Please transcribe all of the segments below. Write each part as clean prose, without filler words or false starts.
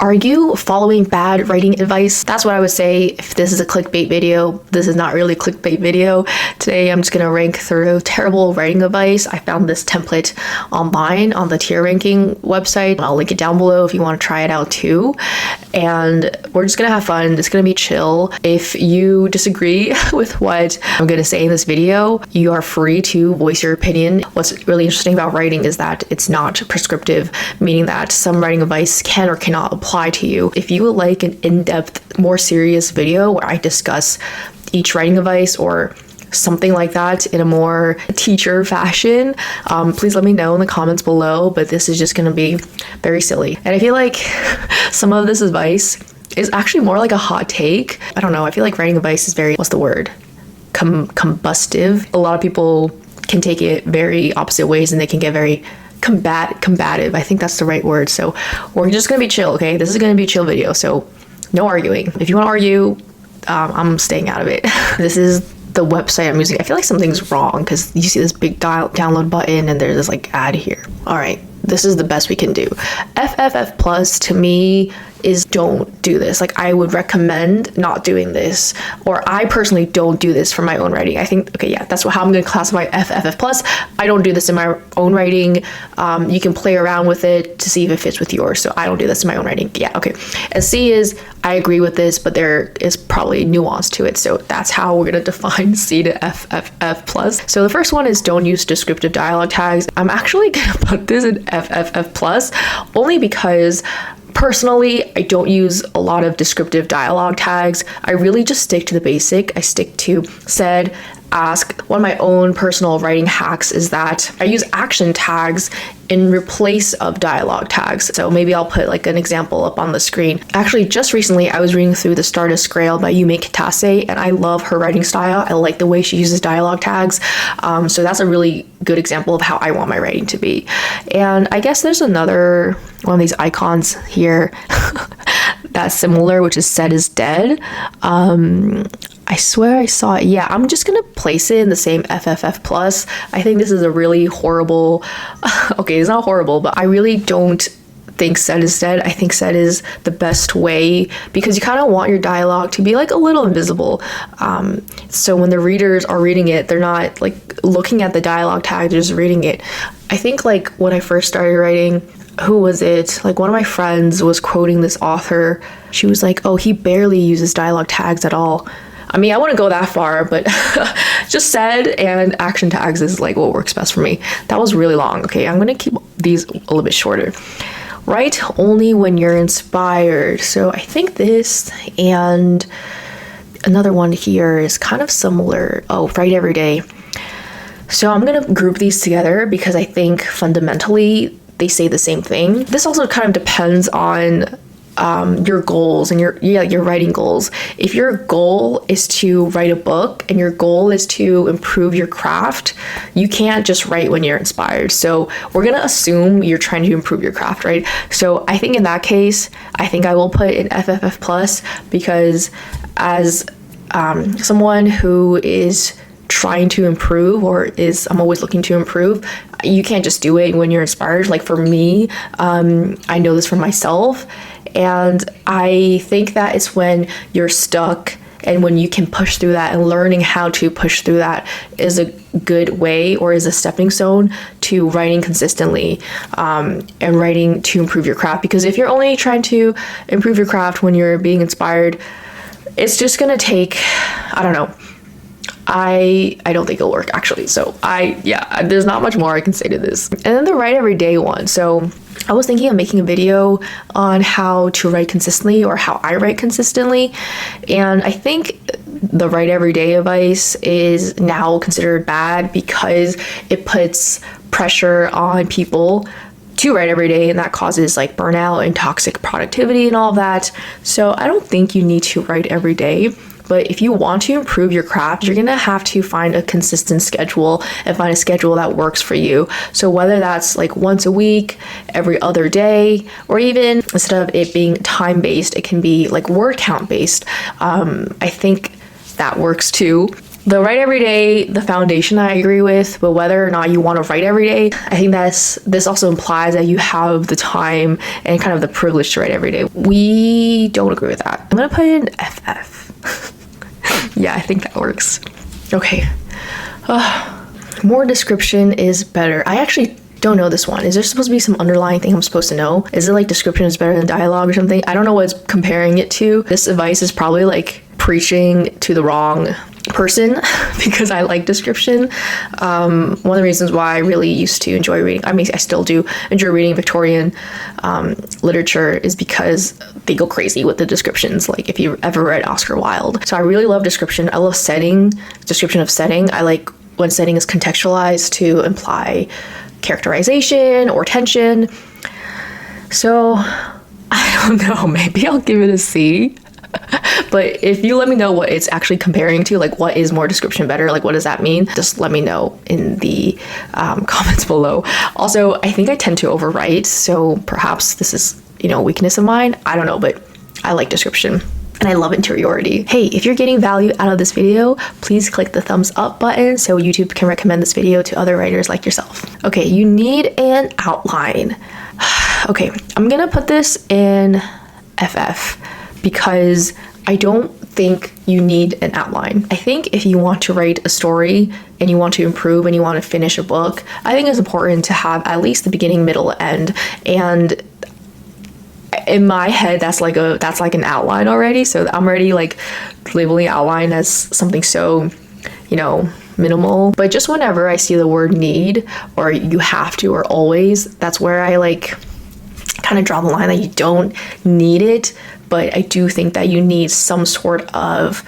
Are you following bad writing advice? That's what I would say if this is a clickbait video. This is not really a clickbait video. Today I'm just gonna rank through terrible writing advice. I found this template online on the tier ranking website. I'll link it down below if you want to try it out too. And we're just gonna have fun. It's gonna be chill. If you disagree with what I'm gonna say in this video, you are free to voice your opinion. What's really interesting about writing is that it's not prescriptive, meaning that some writing advice can or cannot apply to you. If you would like an in-depth, more serious video where I discuss each writing advice or something like that in a more teacher fashion, please let me know in the comments below, but this is just going to be very silly. And I feel like some of this advice is actually more like a hot take. I don't know, I feel like writing advice is very, what's the word? Combustive. A lot of people can take it very opposite ways and they can get very combative. I think that's the right word. So we're just gonna be chill, okay? This is gonna be a chill video, so no arguing. If you want to argue, I'm staying out of it. This is the website I'm using. I feel like something's wrong because you see this big download button and there's this like ad here. All right, this is the best we can do. FFF plus to me is don't do this. Like, I would recommend not doing this, or I personally don't do this for my own writing. I think, okay, yeah, that's how I'm going to classify FFF plus. I don't do this in my own writing. You can play around with it to see if it fits with yours. So I don't do this in my own writing. Yeah, okay. And C is, I agree with this, but there is probably nuance to it. So that's how we're going to define C to FFF plus. So the first one is don't use descriptive dialogue tags. I'm actually going to put this in FFF plus only because personally, I don't use a lot of descriptive dialogue tags. I really just stick to the basic. I stick to said, ask. One of my own personal writing hacks is that I use action tags in replace of dialogue tags. So maybe I'll put like an example up on the screen. Actually, just recently, I was reading through The Stardust Grail by Yume Kitase, and I love her writing style. I like the way she uses dialogue tags. So that's a really good example of how I want my writing to be. And I guess there's another one of these icons here that's similar, which is said is dead. I swear I saw it. Yeah, I'm just gonna place it in the same FFF plus. I think this is a really horrible, okay, it's not horrible, but I really don't think said is dead. I think said is the best way because you kind of want your dialogue to be like a little invisible. So when the readers are reading it, they're not like looking at the dialogue tag, they're just reading it. I think like when I first started writing, who was it? Like one of my friends was quoting this author. She was like, oh, he barely uses dialogue tags at all. I mean, I wouldn't go that far, but just said and action tags is like what works best for me. That was really long. Okay, I'm gonna keep these a little bit shorter. Write only when you're inspired. So I think this and another one here is kind of similar. Oh, write every day. So I'm gonna group these together because I think fundamentally they say the same thing. This also kind of depends on your goals and your writing goals. If your goal is to write a book and your goal is to improve your craft, you can't just write when you're inspired. So we're gonna assume you're trying to improve your craft, right? So I think in that case, I think I will put an FFF plus because as someone who is trying to improve I'm always looking to improve, you can't just do it when you're inspired. Like for me, I know this for myself. And I think that it's when you're stuck and when you can push through that, and learning how to push through that is a good way or is a stepping stone to writing consistently and writing to improve your craft. Because if you're only trying to improve your craft when you're being inspired, it's just gonna take, I don't know. I don't think it'll work actually. So there's not much more I can say to this. And then the write every day one. So I was thinking of making a video on how to write consistently or how I write consistently. And I think the write every day advice is now considered bad because it puts pressure on people to write every day, and that causes like burnout and toxic productivity and all of that. So I don't think you need to write every day. But if you want to improve your craft, you're gonna have to find a consistent schedule and find a schedule that works for you. So whether that's like once a week, every other day, or even instead of it being time-based, it can be like word count based. I think that works too. The write every day, the foundation I agree with, but whether or not you want to write every day, I think this also implies that you have the time and kind of the privilege to write every day. We don't agree with that. I'm gonna put in FF. Yeah, I think that works. Okay. More description is better. I actually don't know this one. Is there supposed to be some underlying thing I'm supposed to know? Is it like description is better than dialogue or something? I don't know what it's comparing it to. This advice is probably like preaching to the wrong person because I like description. One of the reasons why I really used to enjoy reading, I mean, I still do enjoy reading Victorian literature, is because they go crazy with the descriptions. Like if you ever read Oscar Wilde. So I really love description. I love setting, description of setting. I like when setting is contextualized to imply characterization or tension. So I don't know, maybe I'll give it a C. But if you let me know what it's actually comparing to, like what is more description better, like what does that mean, just let me know in the comments below. Also, I think I tend to overwrite, so perhaps this is, you know, a weakness of mine. I don't know, but I like description. And I love interiority. Hey, if you're getting value out of this video, please click the thumbs up button so YouTube can recommend this video to other writers like yourself. Okay, you need an outline. Okay, I'm gonna put this in FF because I don't think you need an outline. I think if you want to write a story and you want to improve and you want to finish a book, I think it's important to have at least the beginning, middle, end. And in my head, that's like an outline already. So I'm already like labeling outline as something so, you know, minimal. But just whenever I see the word need or you have to or always, that's where I like kind of draw the line that you don't need it. But I do think that you need some sort of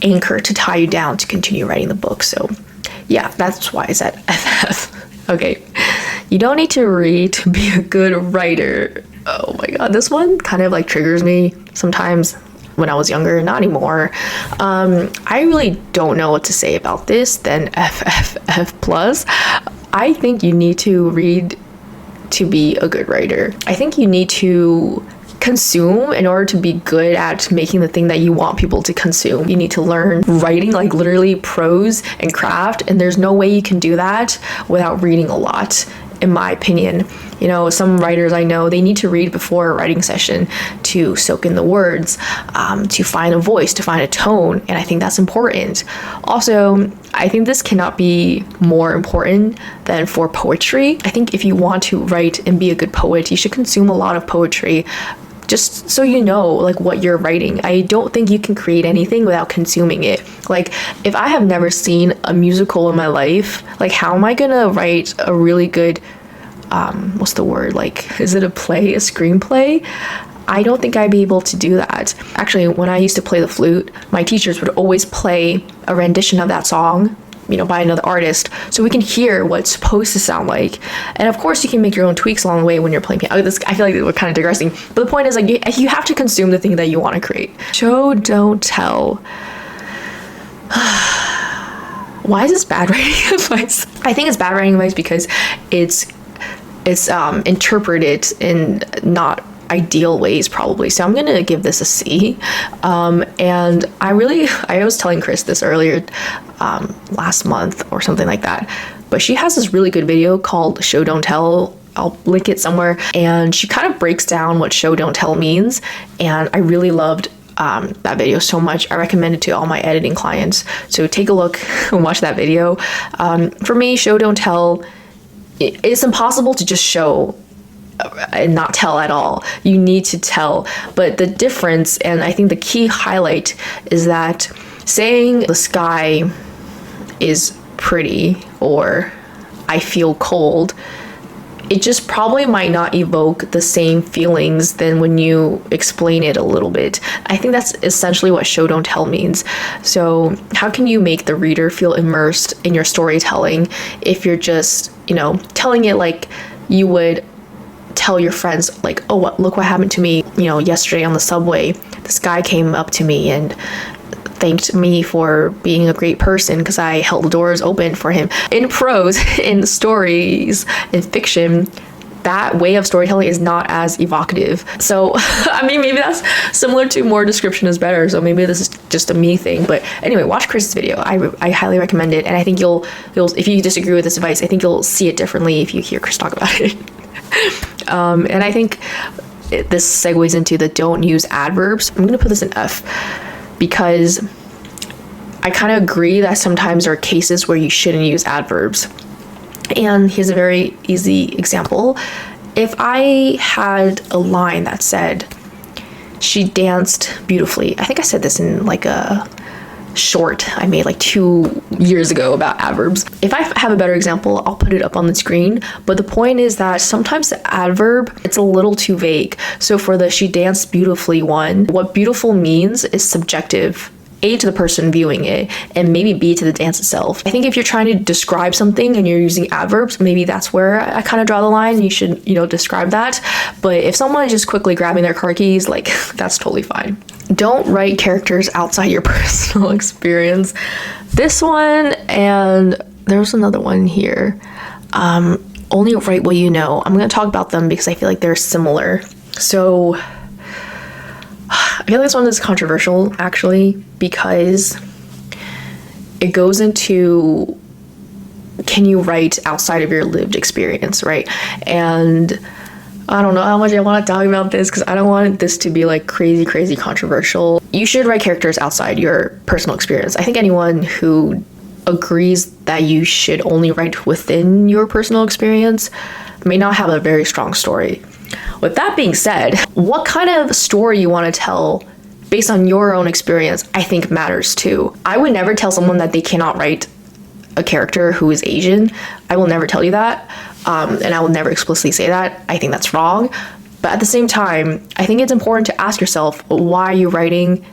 anchor to tie you down to continue writing the book. So yeah, that's why it's at FF. Okay, you don't need to read to be a good writer. Oh my god, this one kind of like triggers me sometimes when I was younger, not anymore. I really don't know what to say about this than FFF plus. I think you need to read to be a good writer. I think you need to consume in order to be good at making the thing that you want people to consume. You need to learn writing, like literally prose and craft, and there's no way you can do that without reading a lot, in my opinion. You know, some writers I know, they need to read before a writing session to soak in the words, to find a voice, to find a tone, and I think that's important. Also, I think this cannot be more important than for poetry. I think if you want to write and be a good poet, you should consume a lot of poetry, just so you know like what you're writing. I don't think you can create anything without consuming it. Like if I have never seen a musical in my life, like how am I gonna write a really good what's the word, like is it a play, a screenplay? I don't think I'd be able to do that. Actually, when I used to play the flute, my teachers would always play a rendition of that song, you know, by another artist, so we can hear what it's supposed to sound like. And of course you can make your own tweaks along the way when you're playing piano. I feel like we're kind of digressing, but the point is like you have to consume the thing that you want to create. Show, don't tell. Why is this bad writing advice? I think it's bad writing advice because it's interpreted in not ideal ways probably. So I'm gonna give this a C. And I was telling Chris this earlier last month or something like that, but she has this really good video called Show Don't Tell. I'll link it somewhere, and she kind of breaks down what show don't tell means, and I really loved that video so much. I recommend it to all my editing clients, so take a look and watch that video. For me, show don't tell, it's impossible to just show and not tell at all. You need to tell. But the difference, and I think the key highlight, is that saying the sky is pretty or I feel cold, it just probably might not evoke the same feelings than when you explain it a little bit. I think that's essentially what show don't tell means. So how can you make the reader feel immersed in your storytelling if you're just, you know, telling it like you would tell your friends, like, oh, look what happened to me, you know, yesterday on the subway. This guy came up to me and thanked me for being a great person because I held the doors open for him. In prose, in stories, in fiction, that way of storytelling is not as evocative. So, I mean, maybe that's similar to more description is better. So maybe this is just a me thing. But anyway, watch Chris's video. I highly recommend it. And I think you'll, if you disagree with this advice, I think you'll see it differently if you hear Chris talk about it. And I think this segues into the don't use adverbs. I'm going to put this in F because I kind of agree that sometimes there are cases where you shouldn't use adverbs. And here's a very easy example. If I had a line that said, she danced beautifully. I think I said this in like a short I made like 2 years ago about adverbs. If I have a better example, I'll put it up on the screen. But the point is that sometimes the adverb, it's a little too vague. So for the she danced beautifully one, what beautiful means is subjective. A, to the person viewing it, and maybe B, to the dance itself. I think if you're trying to describe something and you're using adverbs, maybe that's where I kind of draw the line. You should, describe that. But if someone is just quickly grabbing their car keys, like, that's totally fine. Don't write characters outside your personal experience. This one, and there's another one here. Only write what you know. I'm going to talk about them because I feel like they're similar. So I feel like this one is controversial, actually, because it goes into, can you write outside of your lived experience, right? And I don't know how much I want to talk about this because I don't want this to be like crazy controversial. You should write characters outside your personal experience. I think anyone who agrees that you should only write within your personal experience may not have a very strong story. With that being said, what kind of story you want to tell based on your own experience, I think matters too. I would never tell someone that they cannot write a character who is Asian. I will never tell you that, and I will never explicitly say that. I think that's wrong. But at the same time, I think it's important to ask yourself, why are you writing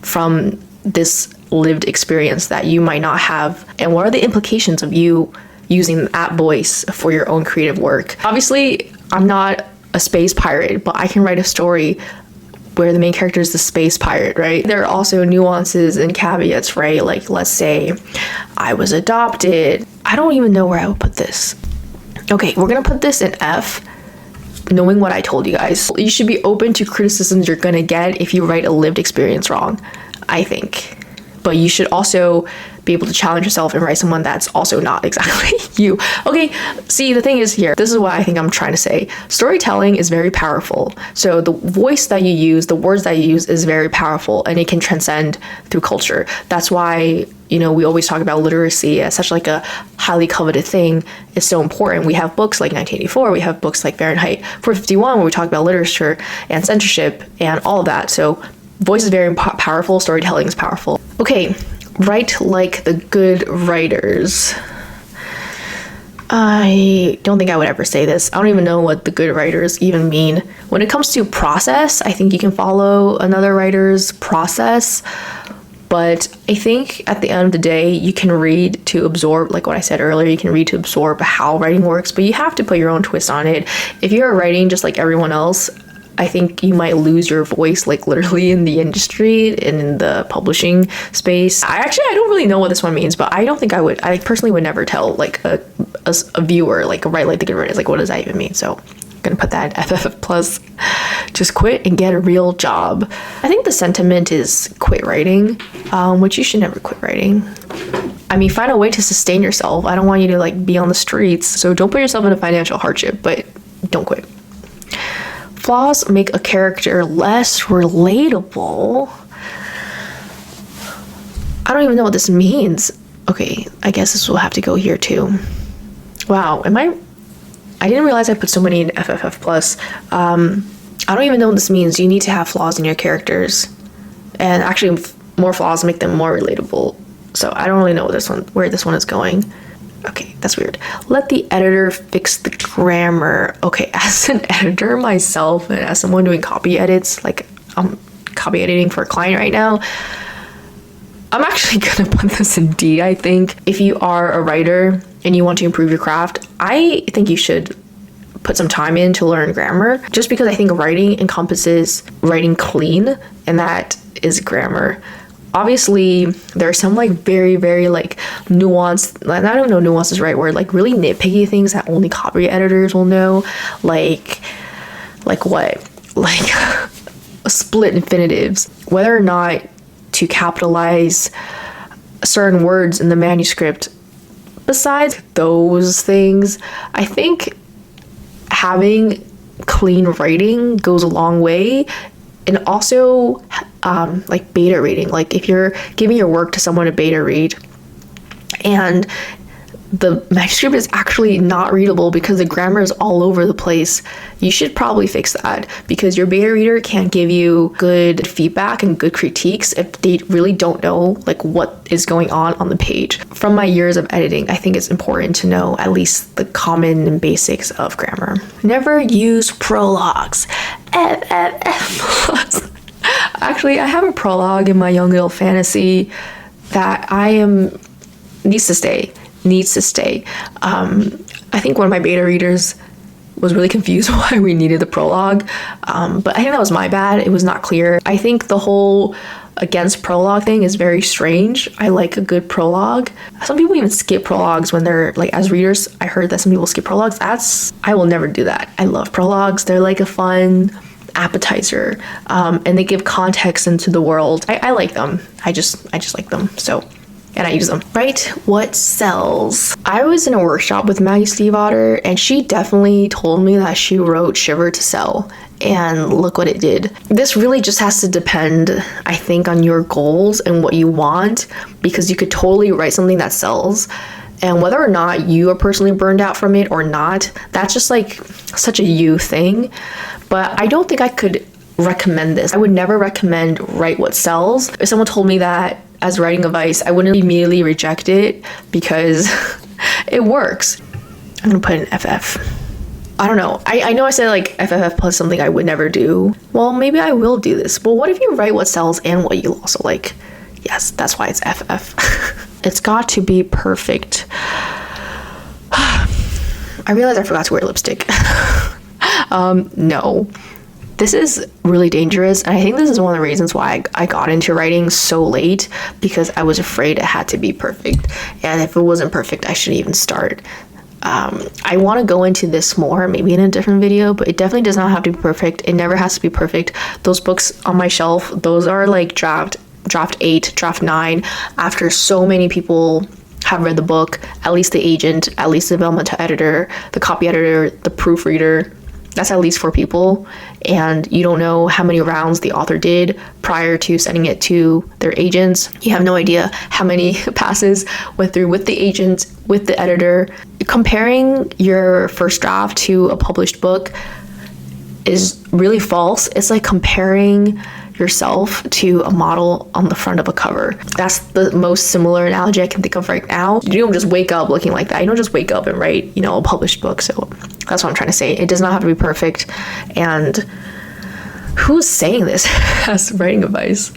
from this lived experience that you might not have? And what are the implications of you using that voice for your own creative work? Obviously, I'm not a space pirate, but I can write a story where the main character is the space pirate, right? There are also nuances and caveats, right? Like, let's say I was adopted. I don't even know where I would put this. Okay, we're gonna put this in F, knowing what I told you guys. You should be open to criticisms you're gonna get if you write a lived experience wrong, I think. But you should also be able to challenge yourself and write someone that's also not exactly you. Okay, see, the thing is here, this is what I think I'm trying to say. Storytelling is very powerful. So the voice that you use, the words that you use is very powerful, and it can transcend through culture. That's why, we always talk about literacy as such like a highly coveted thing. It's so important. We have books like 1984, we have books like Fahrenheit 451 where we talk about literature and censorship and all of that. So voice is very powerful, storytelling is powerful. Okay, write like the good writers. I don't think I would ever say this. I don't even know what the good writers even mean. When it comes to process, I think you can follow another writer's process. But I think at the end of the day, you can read to absorb, like what I said earlier, you can read to absorb how writing works, but you have to put your own twist on it. If you're writing just like everyone else, I think you might lose your voice, like literally in the industry and in the publishing space. I don't really know what this one means, but I don't think I would. I personally would never tell like a viewer, like write like the good writers. Like, what does that even mean? So I'm gonna put that FFF plus. Just quit and get a real job. I think the sentiment is quit writing, which you should never quit writing. I mean, find a way to sustain yourself. I don't want you to like be on the streets, so don't put yourself in a financial hardship, but don't quit. Flaws make a character less relatable. I don't even know what this means. Okay, I guess this will have to go here too. Wow, I didn't realize I put so many in FFF plus. I don't even know what this means. You need to have flaws in your characters, and actually more flaws make them more relatable. So I don't really know where this one is going. Okay, that's weird. Let the editor fix the grammar. Okay, as an editor myself and as someone doing copy edits, like I'm copy editing for a client right now, I'm actually gonna put this in D, I think. If you are a writer and you want to improve your craft, I think you should put some time in to learn grammar, just because I think writing encompasses writing clean, and that is grammar. Obviously there are some like very like nuanced, I don't know, nuance is the right word, like really nitpicky things that only copy editors will know, like what, like split infinitives, whether or not to capitalize certain words in the manuscript. Besides those things, I think having clean writing goes a long way. And also like beta reading, like if you're giving your work to someone to beta read and the manuscript is actually not readable because the grammar is all over the place, you should probably fix that, because your beta reader can't give you good feedback and good critiques if they really don't know like what is going on the page. From my years of editing, I think it's important to know at least the common and basics of grammar. Never use prologues. Actually, I have a prologue in my young adult fantasy that needs to stay. I think one of my beta readers was really confused why we needed the prologue, but I think that was my bad. It was not clear. I think the whole against prologue thing is very strange. I like a good prologue. Some people even skip prologues when they're like, as readers, I heard that some people skip prologues. I will never do that. I love prologues. They're like a fun appetizer, and they give context into the world. I like them. I just like them. So, and I use them. Right? What sells? I was in a workshop with Maggie Stiefvater, and she definitely told me that she wrote Shiver to Sell, and look what it did. This really just has to depend, I think, on your goals and what you want, because you could totally write something that sells, and whether or not you are personally burned out from it or not, that's just like such a you thing. But I don't think I could recommend this. I would never recommend write what sells. If someone told me that as writing advice, I wouldn't immediately reject it because it works. I'm gonna put an FF. I don't know. I know I said like FFF plus something I would never do. Well, maybe I will do this. But what if you write what sells and what you also like? Yes, that's why it's FF. It's got to be perfect. I realized I forgot to wear lipstick. No. This is really dangerous, and I think this is one of the reasons why I got into writing so late, because I was afraid it had to be perfect, and if it wasn't perfect, I shouldn't even start. I want to go into this more, maybe in a different video, but it definitely does not have to be perfect. It never has to be perfect. Those books on my shelf, those are like draft 8, draft 9, after so many people have read the book, at least the agent, at least the developmental editor, the copy editor, the proofreader. That's at least 4 people, and you don't know how many rounds the author did prior to sending it to their agents. You have no idea how many passes went through with the agent, with the editor. Comparing your first draft to a published book is really false. It's like comparing yourself to a model on the front of a cover. That's the most similar analogy I can think of right now. You don't just wake up looking like that. You don't just wake up and write, a published book. So that's what I'm trying to say. It does not have to be perfect. And who's saying this as writing advice?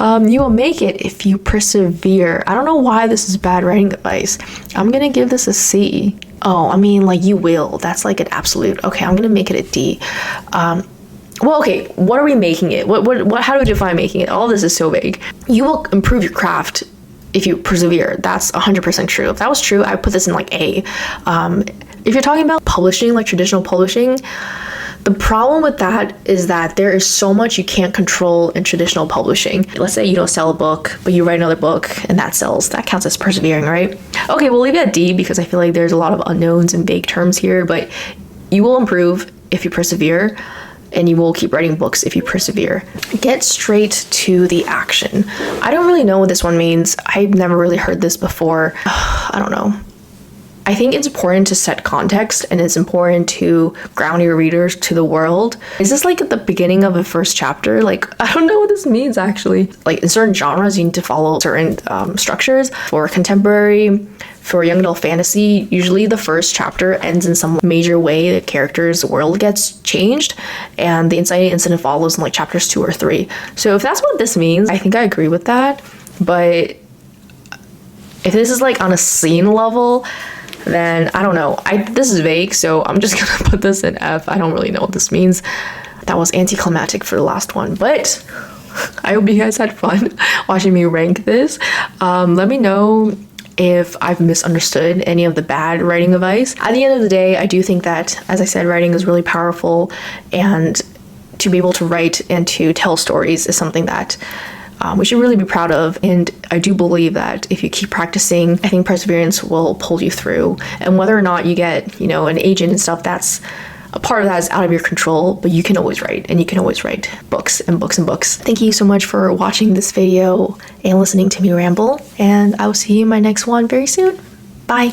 You will make it if you persevere. I don't know why this is bad writing advice. I'm gonna give this a C. Oh, I mean, like, you will. That's like an absolute. Okay, I'm gonna make it a D. Well, okay, what are we making it? How do we define making it? All this is so vague. You will improve your craft if you persevere. That's 100% true. If that was true, I would put this in like A. If you're talking about publishing, like traditional publishing, the problem with that is that there is so much you can't control in traditional publishing. Let's say you don't sell a book, but you write another book and that sells. That counts as persevering, right? Okay, we'll leave it at D because I feel like there's a lot of unknowns and vague terms here, but you will improve if you persevere, and you will keep writing books if you persevere. Get straight to the action. I don't really know what this one means. I've never really heard this before. I don't know. I think it's important to set context, and it's important to ground your readers to the world. Is this like at the beginning of a first chapter? Like, I don't know what this means actually. Like in certain genres, you need to follow certain structures. For contemporary, for young adult fantasy, usually the first chapter ends in some major way. The character's world gets changed, and the inciting incident follows in like chapters 2 or 3. So if that's what this means, I think I agree with that. But if this is like on a scene level, then I don't know. This is vague, so I'm just gonna put this in F. I don't really know what this means. That was anticlimactic for the last one, but I hope you guys had fun watching me rank this. Let me know if I've misunderstood any of the bad writing advice. At the end of the day, I do think that, as I said, writing is really powerful, and to be able to write and to tell stories is something that we should really be proud of. And I do believe that if you keep practicing, I think perseverance will pull you through. And whether or not you get, an agent and stuff, that's a part of that is out of your control, but you can always write, and you can always write books and books and books. Thank you so much for watching this video and listening to me ramble, and I will see you in my next one very soon. Bye.